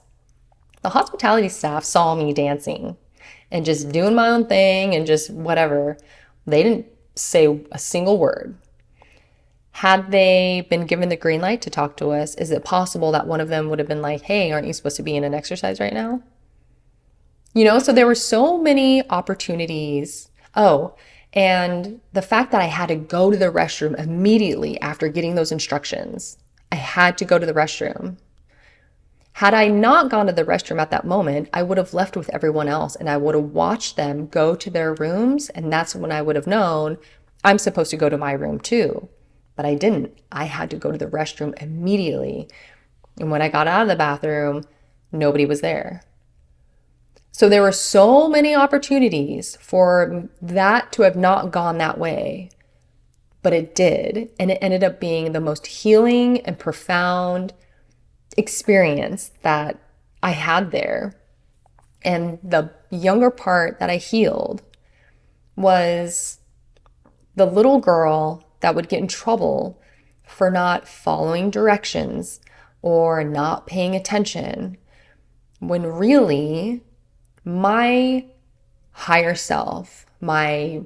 The hospitality staff saw me dancing and just doing my own thing and just whatever. They didn't say a single word. Had they been given the green light to talk to us, is it possible that one of them would have been like, hey, aren't you supposed to be in an exercise right now? So there were so many opportunities. Oh, and the fact that I had to go to the restroom immediately after getting those instructions. I had to go to the restroom. Had I not gone to the restroom at that moment, I would have left with everyone else and I would have watched them go to their rooms. And that's when I would have known I'm supposed to go to my room too. But I didn't. I had to go to the restroom immediately. And when I got out of the bathroom, nobody was there. So there were so many opportunities for that to have not gone that way, but it did. And it ended up being the most healing and profound experience that I had there. And the younger part that I healed was the little girl that would get in trouble for not following directions or not paying attention, when really my higher self, my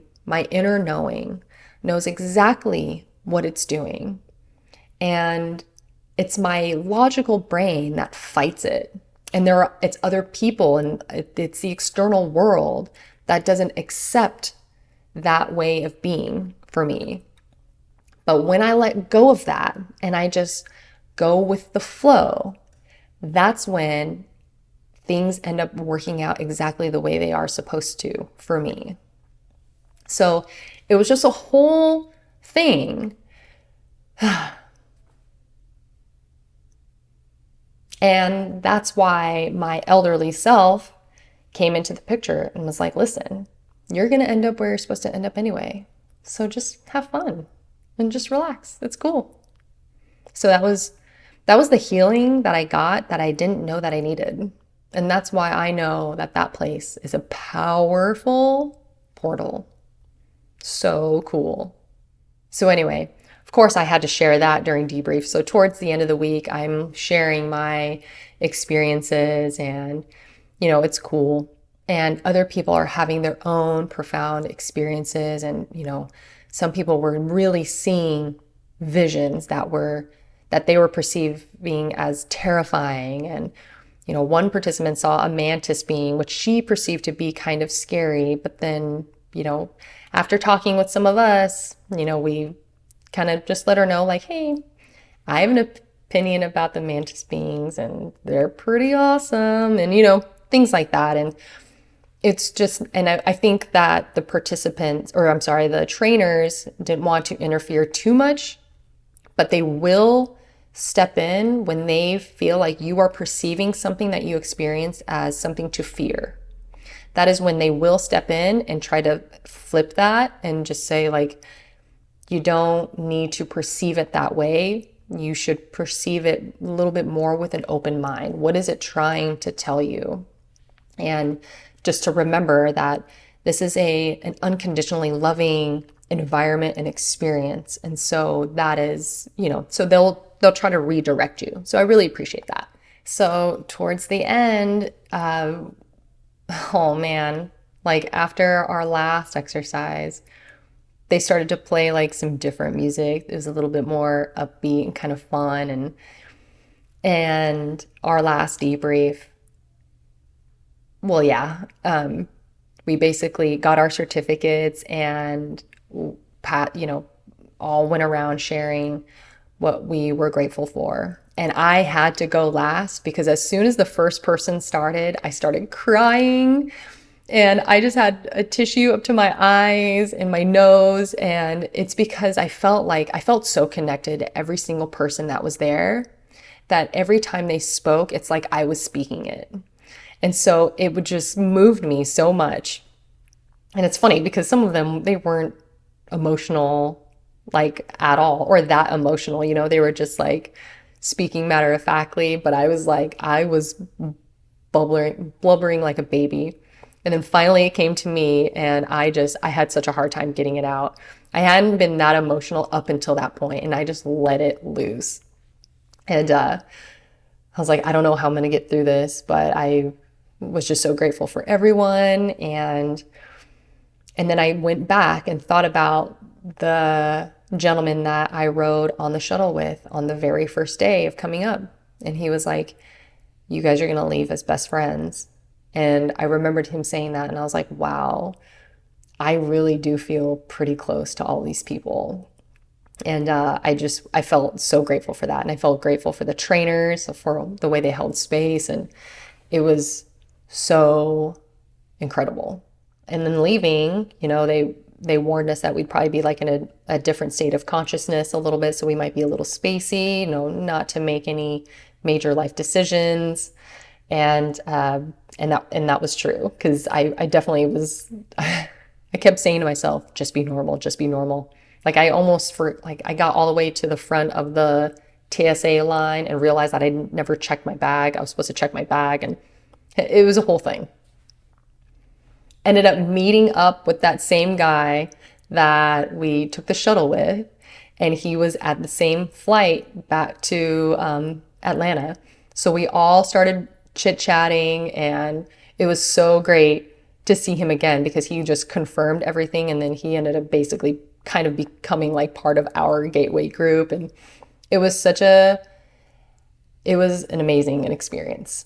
inner knowing knows exactly what it's doing. And it's my logical brain that fights it. And it's other people and it's the external world that doesn't accept that way of being for me. But when I let go of that and I just go with the flow, that's when things end up working out exactly the way they are supposed to for me. So it was just a whole thing. And that's why my elderly self came into the picture and was like, listen, you're going to end up where you're supposed to end up anyway. So just have fun and just relax. It's cool. So that was the healing that I got that I didn't know that I needed. And that's why I know that that place is a powerful portal. So cool. So anyway, of course, I had to share that during debrief. So towards the end of the week, I'm sharing my experiences and, it's cool. And other people are having their own profound experiences. And, some people were really seeing visions that they were perceiving as terrifying. And, one participant saw a mantis being, which she perceived to be kind of scary. But then, after talking with some of us, we kind of just let her know, like, hey, I have an opinion about the mantis beings and they're pretty awesome, and things like that. And it's just, and I think that the trainers didn't want to interfere too much, but they will step in when they feel like you are perceiving something that you experience as something to fear. That is when they will step in and try to flip that and just say, like, you don't need to perceive it that way. You should perceive it a little bit more with an open mind. What is it trying to tell you? And just to remember that this is an unconditionally loving environment and experience. And so that is, so they'll try to redirect you. So I really appreciate that. So towards the end, oh man, like after our last exercise, they started to play like some different music. It was a little bit more upbeat and kind of fun. And our last debrief, well, yeah, we basically got our certificates and all went around sharing what we were grateful for. And I had to go last because as soon as the first person started, I started crying. And I just had a tissue up to my eyes and my nose. And it's because I felt so connected to every single person that was there that every time they spoke, it's like I was speaking it. And so it would just moved me so much. And it's funny because some of them, they weren't emotional like at all or that emotional, they were just like speaking matter of factly. But I was blubbering like a baby. And then finally it came to me and I had such a hard time getting it out. I hadn't been that emotional up until that point and I just let it loose. And I was like, I don't know how I'm going to get through this, but I was just so grateful for everyone. And then I went back and thought about the gentleman that I rode on the shuttle with on the very first day of coming up. And he was like, you guys are going to leave as best friends. And I remembered him saying that and I was like, wow, I really do feel pretty close to all these people. And I felt so grateful for that. And I felt grateful for the trainers, for the way they held space. And it was so incredible. And then leaving, they warned us that we'd probably be like in a different state of consciousness a little bit. So we might be a little spacey, not to make any major life decisions. And that was true, because I definitely was. I kept saying to myself, just be normal, just be normal. Like I got all the way to the front of the TSA line and realized that I never checked my bag. I was supposed to check my bag, and it was a whole thing. Ended up meeting up with that same guy that we took the shuttle with, and he was at the same flight back to Atlanta. So we all started chit-chatting, and it was so great to see him again, because he just confirmed everything, and then he ended up basically kind of becoming like part of our Gateway group. And it was an amazing experience,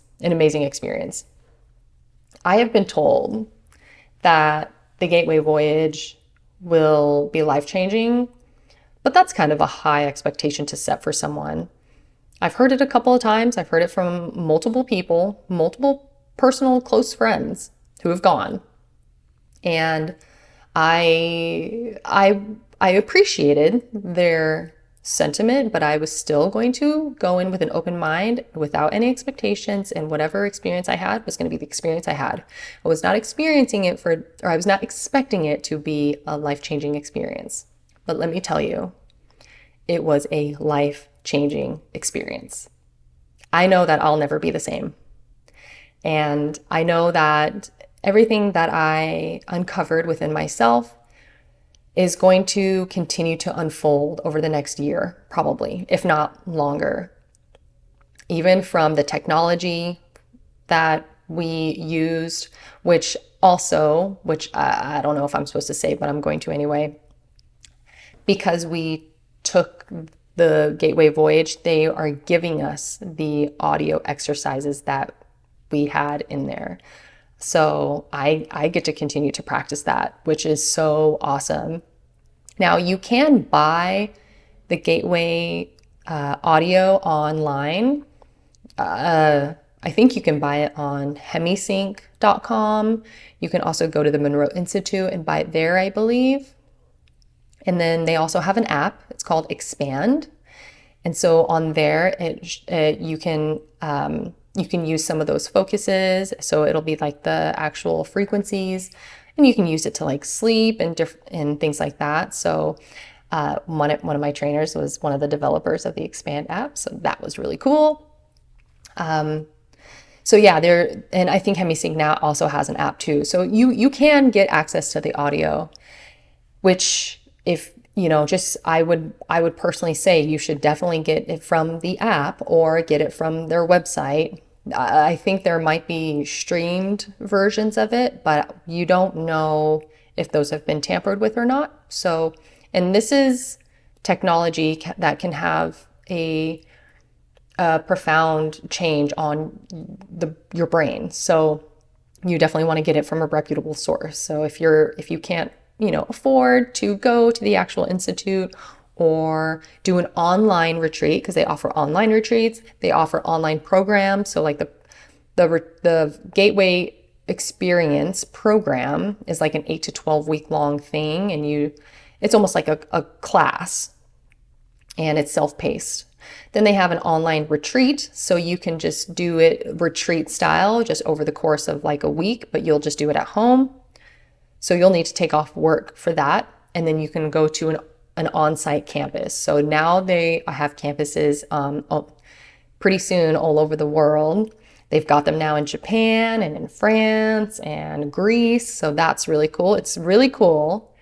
I have been told that the Gateway Voyage will be life-changing, but that's kind of a high expectation to set for someone. I've heard it a couple of times. I've heard it from multiple people, multiple personal close friends who have gone. And I appreciated their sentiment, but I was still going to go in with an open mind without any expectations, and whatever experience I had was going to be the experience I had. I was not I was not expecting it to be a life-changing experience. But let me tell you, it was a life-changing experience. I know that I'll never be the same. And I know that everything that I uncovered within myself is going to continue to unfold over the next year, probably, if not longer. Even from the technology that we used, which I don't know if I'm supposed to say, but I'm going to anyway. Because we took the Gateway Voyage, they are giving us the audio exercises that we had in there. So I get to continue to practice that, which is so awesome. Now, you can buy the Gateway audio online. I think you can buy it on Hemi-Sync.com. You can also go to the Monroe Institute and buy it there, I believe. And then they also have an app. It's called Expand. And so on there, you can use some of those focuses. So it'll be like the actual frequencies, and you can use it to like sleep and things like that. So one of my trainers was one of the developers of the Expand app. So that was really cool. So yeah, and I think Hemi-Sync now also has an app too. So you can get access to the audio, which, if I would personally say you should definitely get it from the app or get it from their website. I think there might be streamed versions of it, but you don't know if those have been tampered with or not. So, and this is technology that can have a profound change on your brain. So you definitely want to get it from a reputable source. So if you can't afford to go to the actual institute or do an online retreat, because they offer online retreats, they offer online programs. So like the Gateway Experience program is like an 8 to 12 week long thing, and it's almost like a class, and it's self-paced. Then they have an online retreat, so you can just do it retreat style, just over the course of like a week, but you'll just do it at home. So you'll need to take off work for that. And then you can go to an on-site campus. So now they have campuses pretty soon all over the world. They've got them now in Japan and in France and Greece. So that's really cool. It's really cool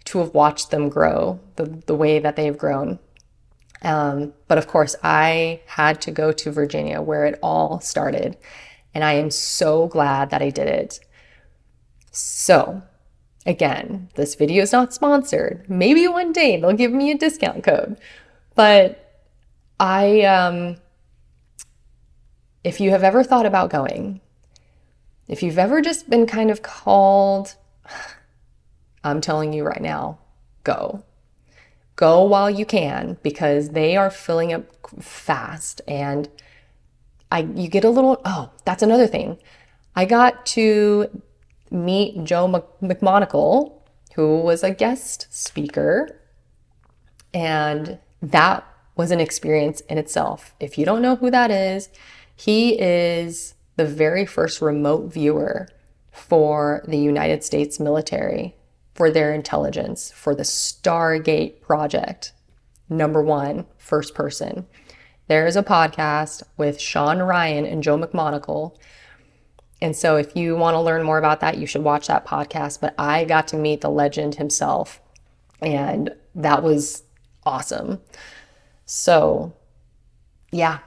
to have watched them grow the way that they've grown. But of course, I had to go to Virginia, where it all started. And I am so glad that I did it. So again, this video is not sponsored. Maybe one day they'll give me a discount code. But if you have ever thought about going, if you've ever just been kind of called, I'm telling you right now, go. Go while you can, because they are filling up fast. And you get a little, that's another thing. I got to meet Joe McMonagle, who was a guest speaker, and that was an experience in itself. If you don't know who that is, He is the very first remote viewer for the United States military, for their intelligence, for the Stargate project. Number one, first person. There is a podcast with Sean Ryan and Joe McMonagle. And so if you want to learn more about that, you should watch that podcast. But I got to meet the legend himself, and that was awesome. So, yeah,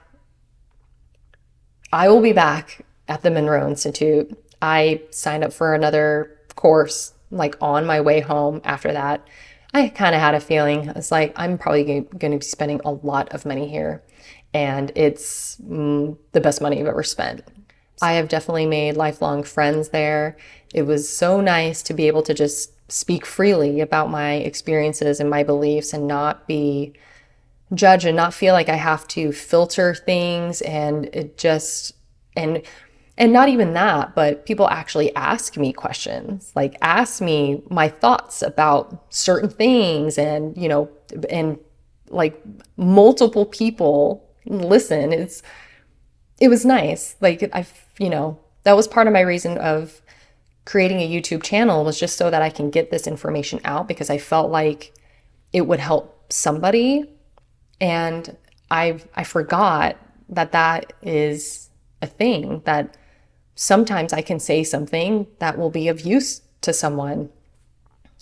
I will be back at the Monroe Institute. I signed up for another course like on my way home after that. I kind of had a feeling. It's like, I'm probably going to be spending a lot of money here, and it's the best money I've ever spent. I have definitely made lifelong friends there. It was so nice to be able to just speak freely about my experiences and my beliefs and not be judged and not feel like I have to filter things, and it just, and not even that, but people actually ask me questions, like ask me my thoughts about certain things, and, you know, and like multiple people listen. It was nice. Like that was part of my reason of creating a YouTube channel, was just so that I can get this information out, because I felt like it would help somebody. And I forgot that is a thing, that sometimes I can say something that will be of use to someone,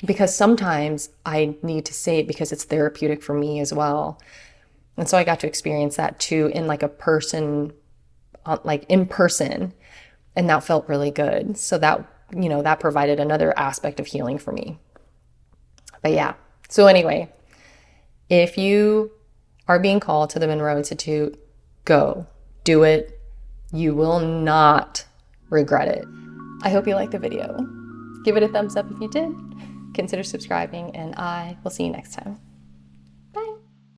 because sometimes I need to say it because it's therapeutic for me as well. And so I got to experience that too, in like a person, like in person, and that felt really good. So that, that provided another aspect of healing for me. But yeah, so anyway, if you are being called to the Monroe Institute, go do it. You will not regret it. I hope you liked the video. Give it a thumbs up if you did. Consider subscribing, and I will see you next time.